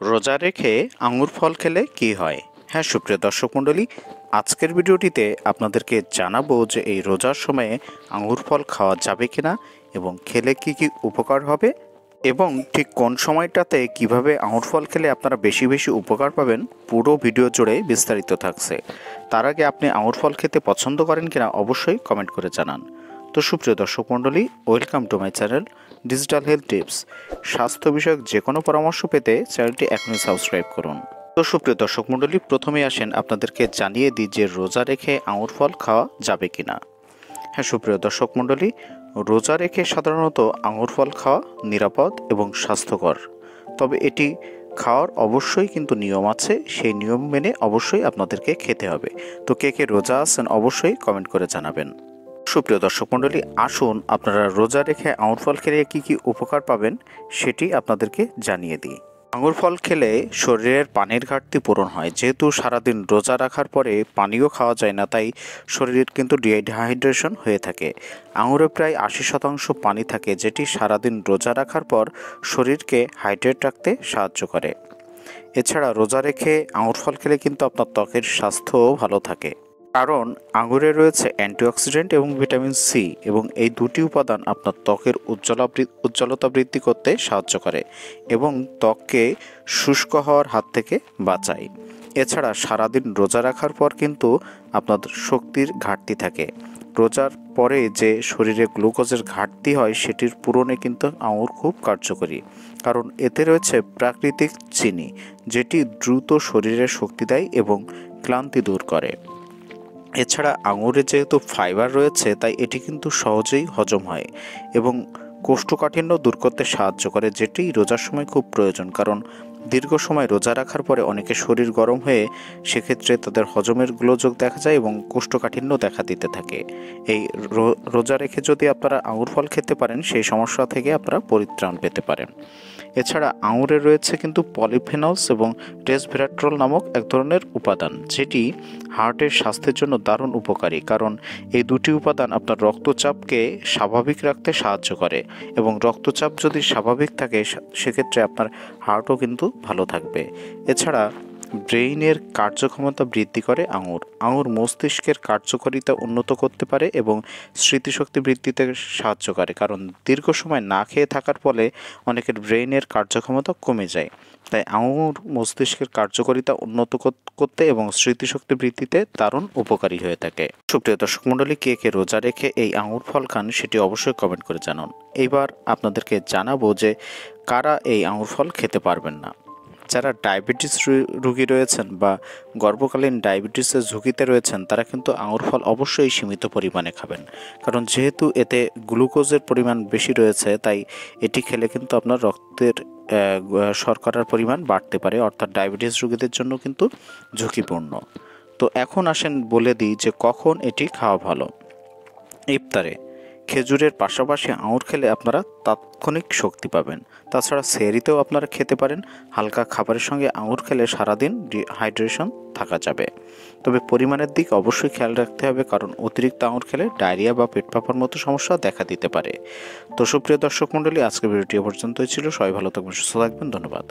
রোজা রেখে আঙুর ফল খেলে কি হয়? হ্যাঁ সুপ্রিয় দর্শক মণ্ডলী, আজকের ভিডিওটিতে আপনাদেরকে জানাবো যে এই রোজার সময়ে আঙুর ফল খাওয়া যাবে কিনা এবং খেলে কি কি উপকার হবে এবং ঠিক কোন সময়টাতে কিভাবে আঙুর ফল খেলে আপনারা বেশি বেশি উপকার পাবেন, পুরো ভিডিও জুড়ে বিস্তারিত থাকছে। তার আগে আপনি আঙুর ফল খেতে পছন্দ করেন কিনা অবশ্যই কমেন্ট করে জানান। তো সুপ্রিয় দর্শক মণ্ডলী, welcome to my channel digital health tips. স্বাস্থ্য বিষয়ক যে কোনো পরামর্শ পেতে চ্যানেলটি এখনই সাবস্ক্রাইব করুন। তো সুপ্রিয় দর্শক মণ্ডলী, প্রথমে আসেন আপনাদেরকে জানিয়ে দিই যে রোজা রেখে আঙুর ফল খাওয়া যাবে কিনা। হ্যাঁ সুপ্রিয় দর্শক মণ্ডলী, রোজা রেখে সাধারণত আঙুর ফল খাওয়া নিরাপদ এবং স্বাস্থ্যকর, তবে এটি খাওয়ার অবশ্যই কিন্তু নিয়ম আছে। সেই নিয়ম মেনে অবশ্যই আপনাদেরকে খেতে হবে। তো কে কে রোজা আছেন অবশ্যই কমেন্ট করে জানাবেন। সুপ্রিয় দর্শক মণ্ডলী, আসুন আপনারা রোজা রেখে আঙুর ফল খেলে কী কী উপকার পাবেন সেটি আপনাদেরকে জানিয়ে দিই। আঙুর ফল খেলে শরীরের পানির ঘাটতি পূরণ হয়। যেহেতু সারাদিন রোজা রাখার পরে পানিও খাওয়া যায় না, তাই শরীরের কিন্তু ডিহাইড্রেশন হয়ে থাকে। আঙুরে প্রায় 80% পানি থাকে, যেটি সারাদিন রোজা রাখার পর শরীরকে হাইড্রেট রাখতে সাহায্য করে। এছাড়া রোজা রেখে আঙুর ফল খেলে কিন্তু আপনার ত্বকের স্বাস্থ্যও ভালো থাকে, কারণ আঙুরে রয়েছে অ্যান্টিঅক্সিডেন্ট এবং ভিটামিন সি, এবং এই দুটি উপাদান আপনার ত্বকের উজ্জ্বলতা বৃদ্ধি করতে সাহায্য করে এবং ত্বককে শুষ্ক হওয়ার হাত থেকে বাঁচায়। এছাড়া সারাদিন রোজা রাখার পর কিন্তু আপনার শক্তির ঘাটতি থাকে। রোজার পরে যে শরীরে গ্লুকোজের ঘাটতি হয় সেটির পূরণে কিন্তু আঙুর খুব কার্যকরী, কারণ এতে রয়েছে প্রাকৃতিক চিনি, যেটি দ্রুত শরীরে শক্তি দেয় এবং ক্লান্তি দূর করে। এছাড়া আঙুরে যেহেতু ফাইবার রয়েছে, তাই এটি কিন্তু সহজেই হজম হয় এবং কোষ্ঠকাঠিন্য দূর করতে সাহায্য করে, যেটি রোজার সময় খুব প্রয়োজন। কারণ দীর্ঘ সময় রোজা রাখার পরে অনেকের শরীর গরম হয়ে সেক্ষেত্রে তাদের হজমের গোলযোগ দেখা যায় এবং কোষ্ঠকাঠিন্য দেখা দিতে থাকে। এই রোজা রেখে যদি আপনারা আঙুর ফল খেতে পারেন, সেই সমস্যা থেকে আপনারা পরিত্রাণ পেতে পারেন। এছাড়া আঙুরে রয়েছে কিন্তু পলিফেনলস এবং রেসভেরাট্রল নামক এক ধরনের উপাদান, যেটি হার্টের স্বাস্থ্যের জন্য দারুণ উপকারী। কারণ এই দুটি উপাদান আপনার রক্তচাপকে স্বাভাবিক রাখতে সাহায্য করে, এবং রক্তচাপ যদি স্বাভাবিক থাকে সেক্ষেত্রে আপনার হার্টও কিন্তু ভালো থাকবে। এছাড়া ব্রেইনের কার্যক্ষমতা বৃদ্ধি করে আঙুর মস্তিষ্কের কার্যকারিতা উন্নত করতে পারে এবং স্মৃতিশক্তি বৃদ্ধিতে সাহায্য করে। কারণ দীর্ঘ সময় না খেয়ে থাকার ফলে অনেকের ব্রেইনের কার্যক্ষমতা কমে যায়, তাই আঙুর মস্তিষ্কের কার্যকারিতা উন্নত করতে এবং স্মৃতিশক্তি বৃদ্ধিতে দারুণ উপকারী হয়ে থাকে। সুপ্রিয় দর্শক মণ্ডলী, কে কে রোজা রেখে এই আঙুর ফল খান সেটি অবশ্যই কমেন্ট করে জানান। এইবার আপনাদেরকে জানাবো যে কারা এই আঙুর ফল খেতে পারবেন না। যারা ডায়াবেটিস রোগী রয়েছেন বা গর্ভকালীন ডায়াবেটিসের ঝুঁকিতে রয়েছেন, তারা কিন্তু আঙুর ফল অবশ্যই সীমিত পরিমাণে খাবেন। কারণ যেহেতু এতে গ্লুকোজের পরিমাণ বেশি রয়েছে, তাই এটি খেলে কিন্তু আপনার রক্তের শর্করার পরিমাণ বাড়তে পারে, অর্থাৎ ডায়াবেটিস রোগীদের জন্য কিন্তু ঝুঁকিপূর্ণ। তো এখন আসেন বলে দিই যে কখন এটি খাওয়া ভালো। ইফতারে খেজুরের পাশাপাশি আঙুর খেলে আপনারা তাৎক্ষণিক শক্তি পাবেন। তাছাড়া সেহরিতেও আপনারা খেতে পারেন। হালকা খাবারের সঙ্গে আঙুর খেলে সারাদিন ডিহাইড্রেশন থাকা যাবে, তবে পরিমাণের দিক অবশ্যই খেয়াল রাখতে হবে, কারণ অতিরিক্ত আঙুর খেলে ডায়রিয়া বা পেট ফাঁপার মতো সমস্যা দেখা দিতে পারে। তো সুপ্রিয় দর্শক মণ্ডলী, আজকের ভিডিওটি এ পর্যন্তই ছিল। সবাই ভালো থাকবেন, সুস্থ থাকবেন। ধন্যবাদ।